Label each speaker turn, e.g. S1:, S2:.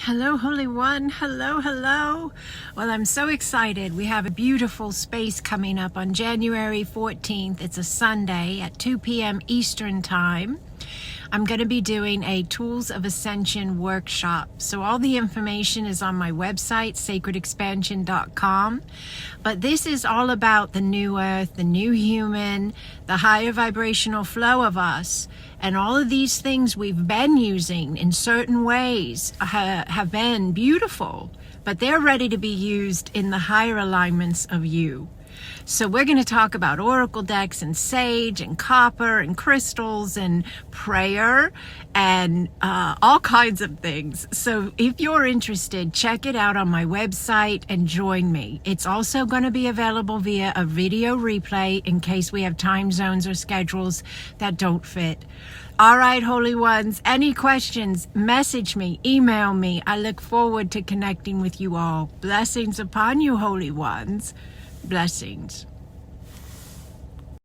S1: Hello, Holy One. Hello, hello. Well, I'm so excited. We have a beautiful space coming up on January 14th. It's a Sunday at 2 p.m. Eastern Time. I'm going to be doing a Tools of Ascension workshop. So all the information is on my website, sacredexpansion.com. But this is all about the new earth, the new human, the higher vibrational flow of us. And all of these things we've been using in certain ways have been beautiful, but they're ready to be used in the higher alignments of you. So we're going to talk about oracle decks and sage and copper and crystals and prayer and all kinds of things. So if you're interested, check it out on my website and join me. It's also going to be available via a video replay in case we have time zones or schedules that don't fit. All right, Holy Ones, any questions, message me, email me. I look forward to connecting with you all. Blessings upon you, Holy Ones. Blessings.